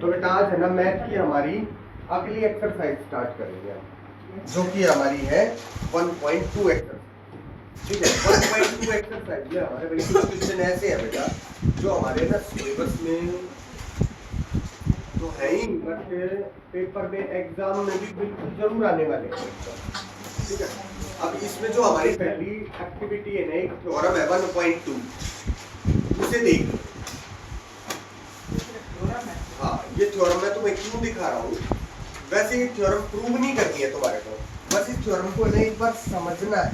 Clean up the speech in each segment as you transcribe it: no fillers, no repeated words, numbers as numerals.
तो बेटा आज है ना मैथ की हमारी अगली एक्सरसाइज स्टार्ट करेंगे हम, जो कि हमारी है 1.2 एक्सरसाइज। ठीक है, 1.2 एक्सरसाइज में हमारे भाई क्वेश्चन ऐसे है बेटा जो हमारे ना सिलेबस में तो है ही, बट पेपर में एग्जाम में भी बिल्कुल जरूर आने वाले हैं। ठीक है, अब इसमें जो हमारी पहली एक्टिविटी है ना, एक थ्योरम है 1.2, उसे देख लो। हाँ, ये थ्योरम मैं तुम्हें क्यों दिखा रहा हूँ, वैसे ये थ्योरम प्रूव नहीं करनी है तुम्हारे को, बस इस थ्योरम को ना एक बार समझना है।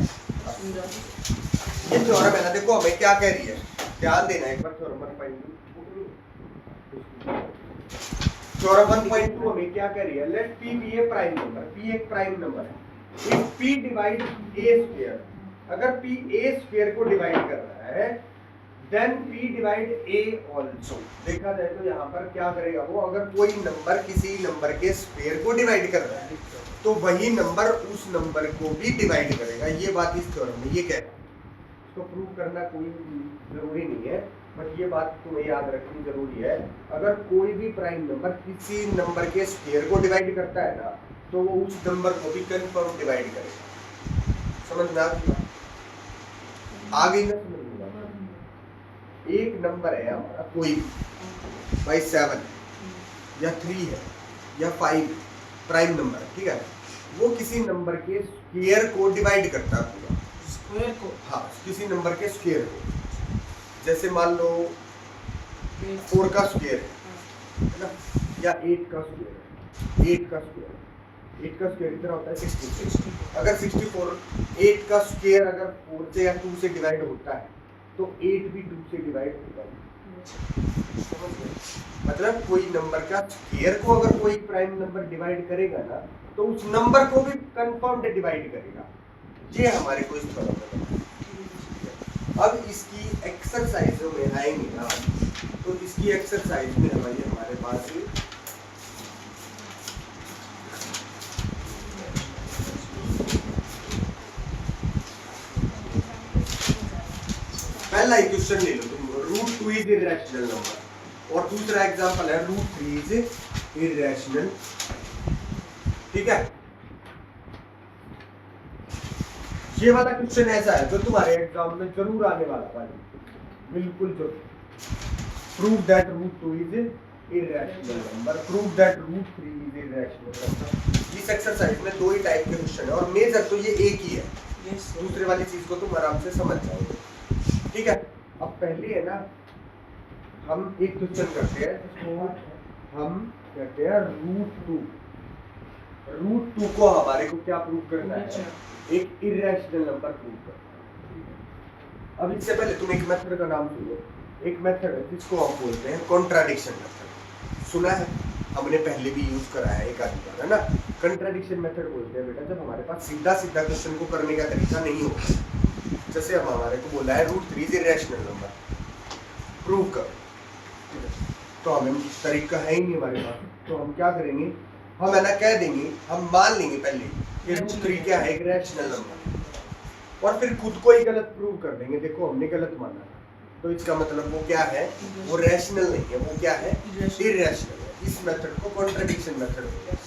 ये थ्योरम है ना, देखो हमें क्या कह रही है, ध्यान देना एक बार। थ्योरम 1.2 हमें क्या कह रही है, let p be a prime number, p एक प्राइम नंबर है। If p divide a square, अगर p a स्क्वायर को डिवाइड कर रहा है, then p divide a also. देखा जाए तो यहाँ पर क्या करेगा वो, अगर कोई नंबर किसी नंबर के स्क्वायर को डिवाइड कर रहा है तो वही नंबर उस नंबर को भी डिवाइड करेगा। ये बात इस थ्योरम में ये कह रहा है। इसको प्रूव करना कोई जरूरी नहीं है, बट ये बात तुम्हें याद रखनी जरूरी है। अगर कोई भी प्राइम नंबर किसी नंबर के स्क्वायर को डिवाइड करता है ना, तो वो उस नंबर को भी कंफर्म डिवाइड करेगा। समझ में आ गई ना? समझ में एक नंबर है हमारा कोई भाई 7 या 3 है या 5 प्राइम नंबर, ठीक है, वो किसी नंबर के स्क्वायर को डिवाइड करता है पूरा स्क्वायर को। हाँ, किसी नंबर के स्क्वायर को, जैसे मान लो 4 का स्क्वायर है ना, या 8 का स्क्वायर है। 8 का स्क्वायर कितना होता है 64। अगर 64 8 का स्क्वायर अगर 4 से या 2 से डिवाइड होता है तो 8 भी 2 से डिवाइड होगा। मतलब कोई नंबर का स्क्वायर को अगर कोई प्राइम नंबर डिवाइड करेगा ना, तो उस नंबर को भी कंफर्म्ड डिवाइड करेगा। ये हमारे को इस थ्योरम में। अब इसकी एक्सरसाइजों में आएंगे ना, तो इसकी एक्सरसाइज में हमारे पास पहला ही क्वेश्चन ले लो तुम, √2 इज इरेशनल नंबर, और दूसरा एग्जांपल है √3 इज इरेशनल। ठीक है, ये वाला क्वेश्चन ऐसा है जो तुम्हारे एग्जाम में जरूर आने वाला है, बिल्कुल जरूर। Prove that √2 is irrational number, prove that √3 is irrational number. इस एक्सरसाइज में दो ही टाइप के क्वेश्चन है, और मेजर तो ये एक ही है। दूसरे वाली चीज को तुम आराम से समझ जाओगे। ठीक है, अब पहले है ना, हम एक क्वेश्चन करते हैं जिसको हम कहते हैं √2। √2 को हमारे को क्या प्रूव करना है, एक इरेशनल नंबर प्रूव करना है। अब इससे पहले तुम एक मेथड का नाम सुनो। एक मेथड है जिसको हम बोलते हैं कॉन्ट्राडिक्शन मेथड। सुना है, हमने पहले भी यूज करा है एक आधी बार, है ना। कंट्राडिक्शन मेथड बोलते हैं बेटा जब हमारे पास सीधा सीधा क्वेश्चन को करने का तरीका नहीं होता। जैसे अब हमारे को बोला है √3 इज इरेशनल नंबर, प्रूव कर, तो हमें तरीका है ही नहीं हमारे पास। तो हम क्या करेंगे, हम है ना कह देंगे, हम मान लेंगे पहले कि √3 क्या है, एक रैशनल नंबर, और फिर खुद को ही गलत प्रूव कर देंगे। देखो हमने गलत माना, तो इसका मतलब वो क्या है, वो रैशनल नहीं है, वो क्या है, इरेशनल है। इस मेथड को कॉन्ट्रडिक्शन मेथड बोलते हैं।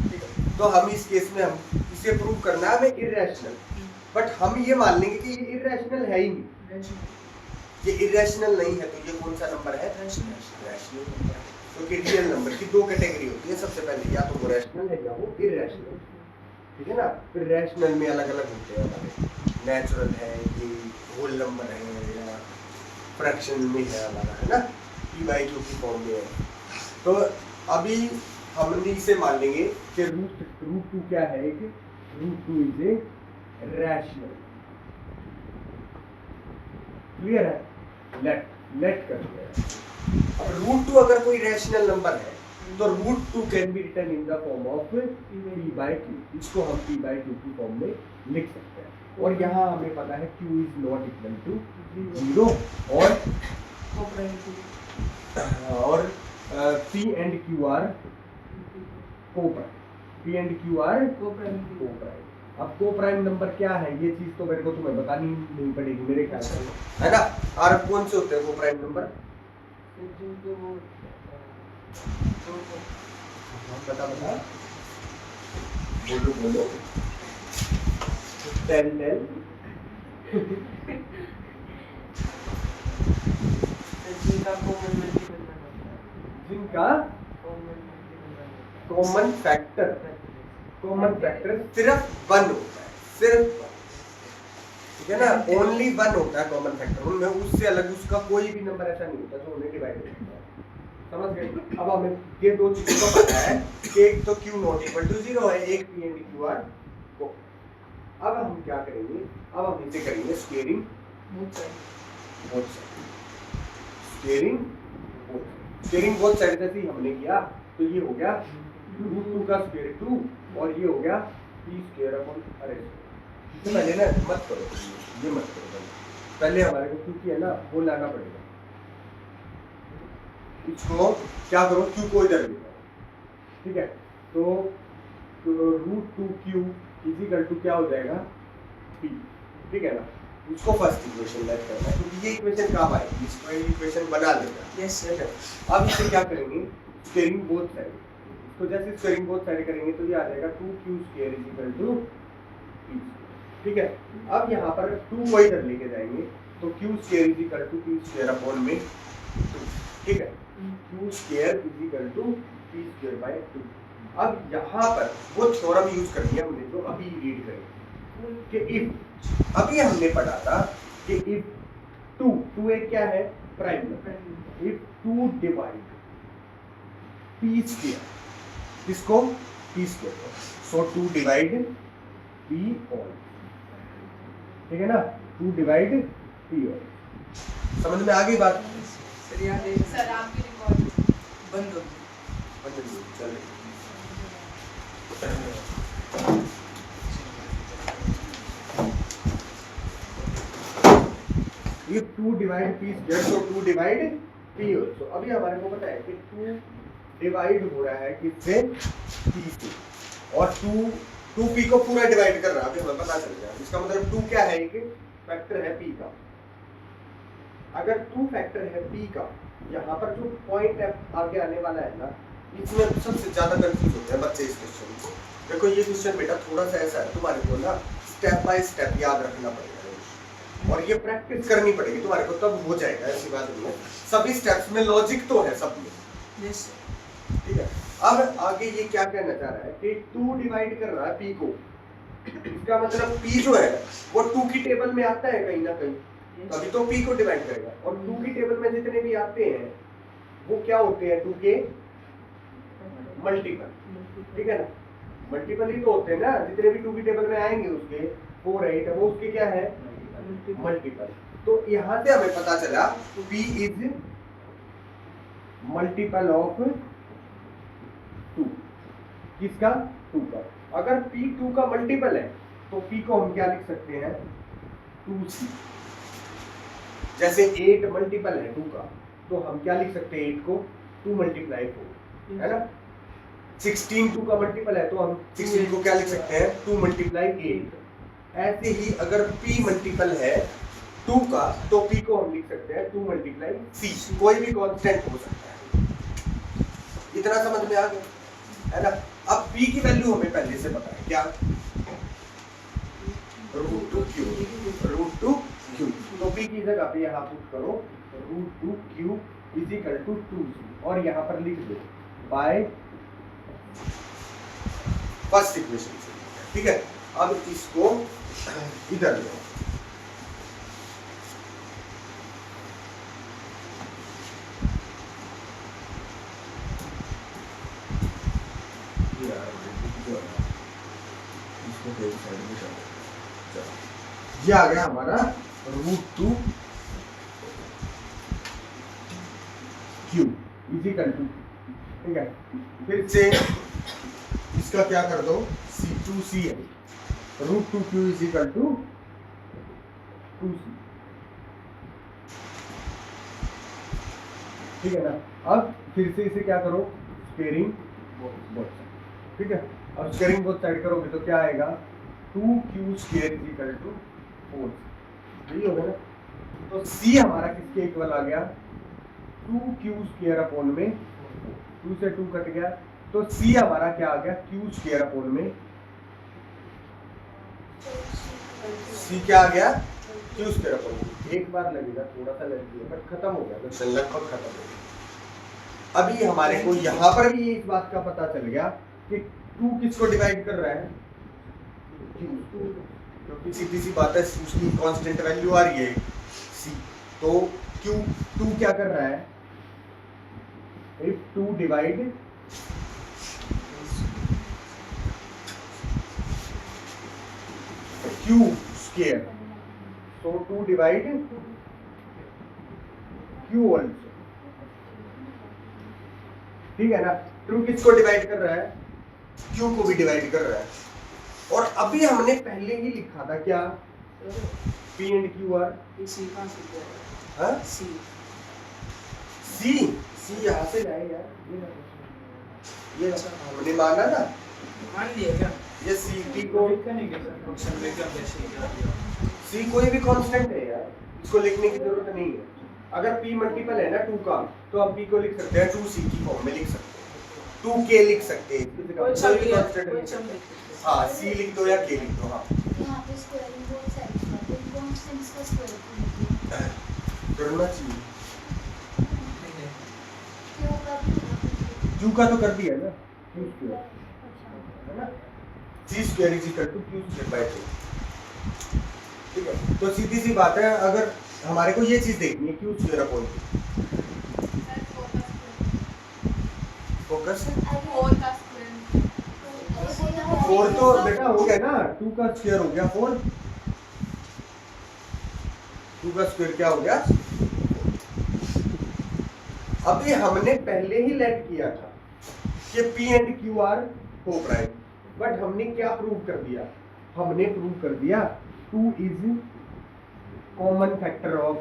ठीक है, तो हम इस केस में हम इसे प्रूव करना है हमें इरेशनल, बट हम ये मान लेंगे कि ये इरेशनल है ही नहीं। ये इरेशनल नहीं है, तो ये कौन सा नंबर है, रैशनल नंबर। क्योंकि रियल नंबर की दो कैटेगरी होती है, सबसे पहले या तो वो रैशनल है या वो इरेशनल। ठीक है ना, फिर रैशनल में अलग अलग होते हैं हमारे, नेचुरल है, ये होल नंबर है, या फ्रैक्शन में है अलग, है ना, p/q की फॉर्म में है। तो अभी हमने इसे मान लेंगे कि √2 क्या है, एक √2 इज ए रैशनल। क्लियर है, लेट कर दिया। अब √2 अगर कोई रैशनल नंबर है तो √2 can be written in the form of p/q। इसको हम p/q की फॉर्म में लिख सकते हैं, और यहाँ हमें पता है q is not equal to 0, और p and q are coprime. p and q are coprime. अब कोप्राइम नंबर क्या है, ये चीज तो मेरे को तुम्हें बतानी नहीं पड़ेगी मेरे ख्याल से, है ना। और कौन से होते हैं कोप्राइम नंबर, बता बोलो टेल जिनका कॉमन फैक्टर सिर्फ 1 होता है, सिर्फ 1, ठीक है ना, ओनली 1 होता है कॉमन फैक्टर, उनमें उससे अलग उसका कोई भी नंबर ऐसा नहीं होता जो उन्हें डिवाइड होता है। समझ गए? अब हमें ये दो चीजों का पता है कि एक तो Q नॉट इक्वल टू 0 है, एक P एंड Q आर को। अब हम क्या करेंगे, अब हम इसे करेंगे स्केयरिंग बोथ साइड जैसे ही हमने किया तो ये हो गया √2 का स्क्वायर 2 और ये हो गया p स्क्वायर अपॉन अरे पहले ना मत करो, ये मत करो, पहले हमारे को क्योंकि है ना वो लाना पड़ेगा, इसको क्या करो q को इधर ले जाओ, ठीक है, तो √2q इक्वल टू क्या हो जाएगा p, ठीक है ना, इसको फर्स्ट इक्वेशन लेट करना है क्योंकि ये इक्वेशन कहाँ आएगी, इसको इक्वेशन बना लेगा। Yes sir. अब इसे क्या करेंगे स्क्वायरिंग बोथ साइड, तो जैसे स्क्वायरिंग बोथ साइड करेंगे तो ये आ जाएगा 2q square equal to p, ठीक है। अब यहाँ पर 2 को इधर लेके जाएंगे तो q square equal to p square upon में 2, ठीक है, q square equal to p square by 2। अब यहाँ पर वो थ्योरम यूज करनी है हमने जो अभी रीड करेंगे कि इफ, अभी हमने पढ़ा था कि इफ 2 एक क्या है prime number, if 2 divide p square, किसको p स्क्वायर, सो 2 डिवाइड p ऑल, ठीक है ना, 2 डिवाइड p ऑल, समझ में आ गई बात? सर आपकी रिकॉर्डिंग बंद हो गई, चल If 2 divide p square so 2 divide p also। अभी हमारे को पता है कि 2 डिवाइड हो रहा है किससे p से, और 2p को पूरा डिवाइड कर रहा है, अभी हमें पता चल गया, इसका मतलब 2 क्या है, एक फैक्टर है p का। अगर 2 फैक्टर है p का, यहाँ पर जो पॉइंट है आगे आने वाला है ना, इसमें सबसे ज्यादा कंफ्यूज होते हैं बच्चे इस क्वेश्चन को। देखो ये क्वेश्चन बेटा थोड़ा सा ऐसा है, तुम्हारे को ना स्टेप बाय स्टेप याद रखना पड़ेगा और ये प्रैक्टिस करनी पड़ेगी तुम्हारे को, तब हो जाएगा, ऐसी बात नहीं है, सभी स्टेप्स में लॉजिक तो है सब में, यस ठीक है। अब आगे ये क्या कहना चाह रहा है कि 2 डिवाइड कर रहा है p को, इसका मतलब p जो है वो 2 की टेबल में आता है कहीं ना कहीं, तभी तो p को डिवाइड करेगा, और 2 की टेबल में जितने भी आते हैं वो क्या होते हैं 2 के मल्टीपल, ठीक है ना, मल्टीपल ही तो होते हैं ना, जितने भी 2 की टेबल में आएंगे उसके 4 8 वो उसके क्या है मल्टीपल। तो यहाँ से हमें पता चला p इज मल्टीपल ऑफ 2, किसका 2 का। अगर p 2 का मल्टीपल है तो p को हम क्या लिख सकते हैं 2c, जैसे 8 मल्टीपल है 2 का तो हम क्या लिख सकते हैं 8 को 2 मल्टीप्लाई 4, है ना। 16 2 का मल्टीपल है तो हम 16 को क्या लिख सकते हैं 2 मल्टीप्लाई 8। ऐसे ही अगर p मल्टीपल है 2 का तो p को हम लिख सकते हैं 2 मल्टीप्लाई c, कोई भी कांस्टेंट हो सकता है। इतना समझ में आ गया है ना। अब p की वैल्यू हमें पहले से पता है, क्या √2q, तो p की जगह पे यहाँ पुट करो √2q इक्वल टू 2c और यहाँ पर लिख दो बाय फर्स्ट इक्वेशन से, ठीक है। अब इसको इधर ले ये आ गया हमारा √2q इक्वल टू, ठीक है। फिर से इसका क्या कर दो c2c है, √2q इक्वल टू 2c, ठीक है ना। अब फिर से इसे क्या करो स्क्वायरिंग बोथ साइड, ठीक है। अब स्क्वायरिंग बोथ साइड करोगे तो क्या आएगा 2q square equal to 4c, यही होगा ना। तो c हमारा किसके इक्वल आ गया 2q स्क्वायर अपॉन में 2 से 2 कट गया तो सी हमारा क्या आ गया, क्यू स्क्वायर अपॉन में सी क्या आ गया, क्यू स्क्वायर अपॉन में। एक बार लगेगा, थोड़ा सा लग गया बट खत्म हो गया, क्वेश्चन लगभग खत्म हो गया। अभी हमारे को यहाँ पर भी इस बात का पता चल गया कि 2 किसको डिवाइड कर रहा है, क्योंकि सीधी सी बात है, उसकी कांस्टेंट वैल्यू आ रही है सी, तो क्यू 2 क्या कर रहा है, if 2 divide Q square, so 2 divide Q also, ठीक है ना। 2 किसको डिवाइड कर रहा है, Q को भी डिवाइड कर रहा है। और अभी हमने पहले ही लिखा था क्या, P and Q are C यहाँ से लाए यार, ये हमने माना ना, मान लिया क्या? ये C P को C कोई भी कांस्टेंट है यार, इसको लिखने की जरूरत नहीं है। अगर P मल्टीपल है ना 2 का, तो हम P को लिख सकते हैं 2C की फॉर्म में लिख सकते हैं, 2K लिख सकते हैं, कोई भी कांस्टेंट लिख सकते हैं। हाँ, C लिख दो या K लिख दो। हाँ, यहाँ पे स्क्वायरिंग बोथ साइड्स का, तो कांस्टेंट्स का स्क्वायर करना चाहिए। क्यों का Q का तो कर दिया ना, Q स्क्वायर है ना, C square is equal to Q square by 2, ठीक है। तो सीधी सी बात है, अगर हमारे को ये चीज देखनी है Q स्क्वायर अपॉन फोकस 4 तो बेटा हो गया ना, 2 का स्क्वायर हो गया 4, 2 का स्क्वायर क्या हो गया। अभी हमने पहले ही लेट किया था कि P and Q are coprime, but हमने क्या प्रूव कर दिया, हमने प्रूव कर दिया 2 is common factor of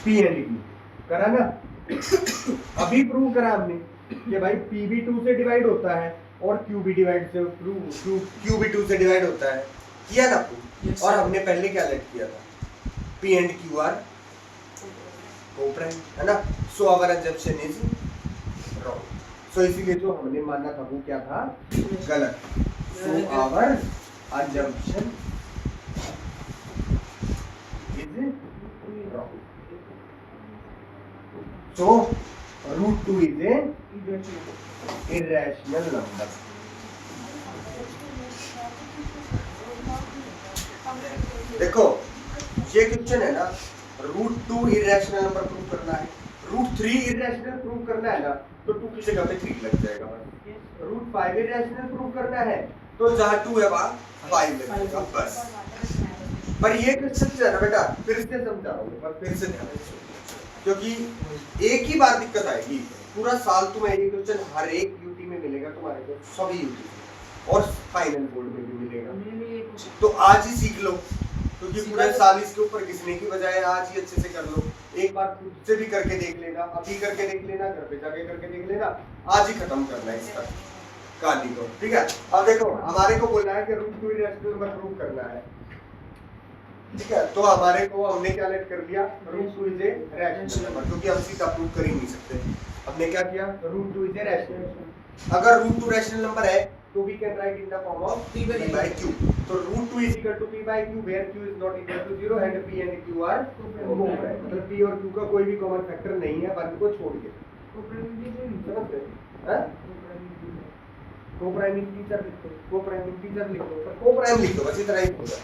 P and Q, करा ना। अभी प्रूव करा हमने कि भाई P भी 2 से डिवाइड होता है और Q भी Q भी 2 से डिवाइड होता है, किया ना प्रूव। और हमने पहले क्या लेट किया था, P and Q are coprime, है ना। So our assumption is wrong, so इसीलिए जो हमने माना था वो क्या था, गलत। So our assumption is wrong. So √2 is a irrational number. देखो ये क्वेश्चन है ना, √2 इरेशनल नंबर प्रूव करना है, √3 इरेशनल प्रूव करना है ना, तो 2 की जगह पे 3 लग जाएगा बस। √5 इरेशनल प्रूव करना है तो जहाँ 2 है वहाँ 5 लग जाएगा बस। पर ये क्वेश्चन है ना बेटा, फिर से समझा रहा हूँ, पर फिर से ध्यान से, क्योंकि एक ही बार दिक्कत आएगी, पूरा साल तुम्हें ये क्वेश्चन हर एक यूटी में मिलेगा तुम्हारे को, सभी यूटी और फाइनल बोर्ड में भी मिलेगा। तो आज ही सीख लो, क्योंकि पूरे साल इसके ऊपर घिसने की बजाय आज ही अच्छे से कर लो। एक बार खुद से भी करके देख लेना, अभी करके देख लेना, घर पे जाके करके देख लेना, आज ही खत्म करना है इसका कहानी को, ठीक है। अब देखो हमारे को बोलना है कि √2 इरेशनल नंबर प्रूव करना है, ठीक है। तो हमारे को हमने क्या लेट कर दिया, √2 इज ए रैशनल नंबर, क्योंकि हम सीधा प्रूव कर ही नहीं सकते। हमने क्या किया, √2 इज ए रैशनल। अगर √2 रैशनल नंबर है तो we can write in the form of P by Q. So √2 is equal to P by Q where Q is not equal to 0 and P and Q are co-prime. मतलब P और Q का कोई भी common factor नहीं है 1 को छोड़ के, समझ गए? हैं? को-प्राइम इंटीजर लिख दो, को-प्राइम इंटीजर लिख दो, को-प्राइम लिख दो, बस इतना ही होगा।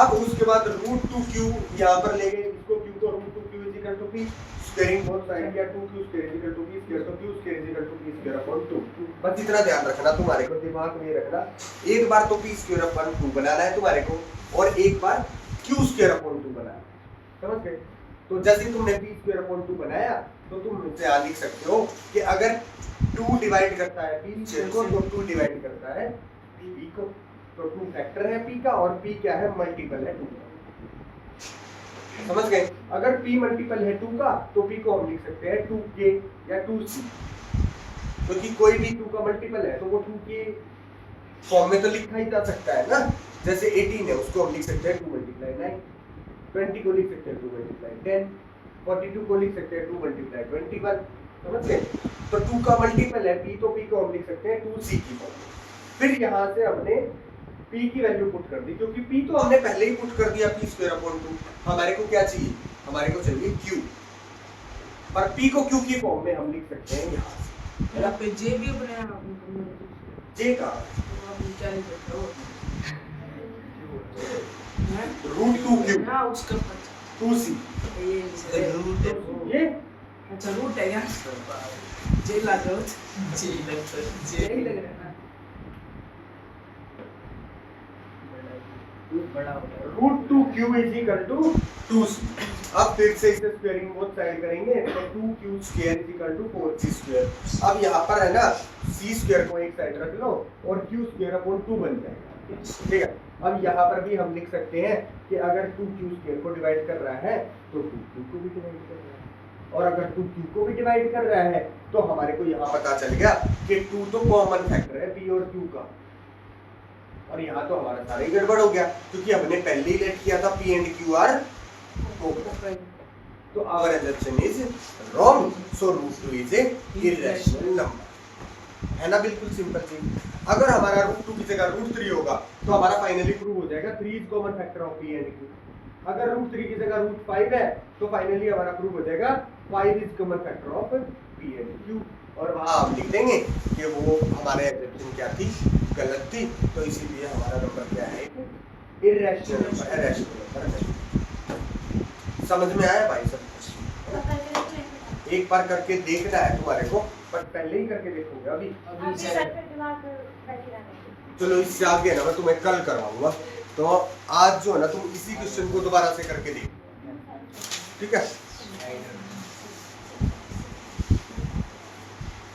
अब उसके बाद √2Q यहाँ पर ले गए, इसको Q को √2Q is equal to P squaring both side या 2Q square is equal to P square, तो Q square is equal to P square upon 2। बस इतना ध्यान रखना, तुम्हारे को दिमाग में रखना, एक बार तो P स्क्वायर अपॉन 2 बनाना है तुम्हारे को, और एक बार Q स्क्वायर अपॉन 2 बनाना है, समझ गए। तो जैसे तुमने P स्क्वायर अपॉन 2 बनाया, तो तुम इससे आ लिख सकते हो कि अगर 2 डिवाइड करता है P स्क्वायर को, तो 2 डिवाइड करता है P को, तो 2 फैक्टर है P का, और P क्या है, मल्टीपल है 2 का, समझ गए। अगर P मल्टीपल है 2 का, तो P को हम लिख सकते हैं 2K या 2C, क्योंकि कोई भी 2 का मल्टीपल है तो वो 2K फॉर्म में तो लिखा ही जा सकता है ना। जैसे 18 है, उसको हम लिख सकते हैं 2 × 9, 20 को लिख सकते हैं 2 × 10, 42 को लिख सकते हैं 2 × 21, समझ गए? तो 2 का मल्टीपल है p, तो p को हम लिख सकते हैं 2c की फॉर्म में। फिर यहाँ से हमने p की वैल्यू पुट कर दी, क्योंकि p तो हमने पहले ही पुट कर दिया p²/2। हमारे को क्या चाहिए? हमारे को चाहिए q, पर p को q की फॉर्म में हम लिख सकते हैं यहाँ से, है ना? पे जे भी अपने आप j का क्या लिख सकते हो √2q ना उसका 2c, ये अच्छा रूट है क्या जे लग रहा है जे ही लग रहा है ना बड़ा हो गया √2q = 2c। अब फिर से इसे स्क्वायरिंग बोथ साइड करेंगे, तो 2q² = 4c²। अब यहाँ पर है ना c² को एक साइड रख लो और q²/2 बन जाएगा, ठीक है? अब यहाँ पर भी हम लिख सकते हैं कि अगर 2q² को डिवाइड कर रहा है तो 2q को भी डिवाइड कर रहा है, और अगर 2q को भी डिवाइड कर रहा है तो हमारे को यहाँ पता चल गया कि 2 तो कॉमन फैक्टर है p और q का, और यहाँ तो हमारा सारा ही गड़बड़ हो गया, क्योंकि हमने पहले ही लेट किया था p and q are common। तो our assumption is wrong, so √2 is a irrational number, है ना? बिल्कुल सिंपल चीज। अगर हमारा √2 की जगह √3 होगा तो हमारा फाइनली प्रूव हो जाएगा 3 is common factor of p and q। अगर √3 की जगह √5 है तो फाइनली हमारा प्रूव हो जाएगा 5 is common factor of p and q, और वहां हम लिख देंगे कि वो हमारे एग्जेप्शन क्या थी, गलत थी, तो इसीलिए हमारा नंबर क्या है? इररेशनल नंबर है, रैशनल नंबर है। समझ में आया भाई सब? एक बार करके देखना है तुम्हारे को, पर पहले ही करके देखोगे अभी चलो इससे आगे ना मैं तुम्हें कल करवाऊंगा, तो आज जो है ना तुम इसी क्वेश्चन को दोबारा से करके देखो, ठीक है?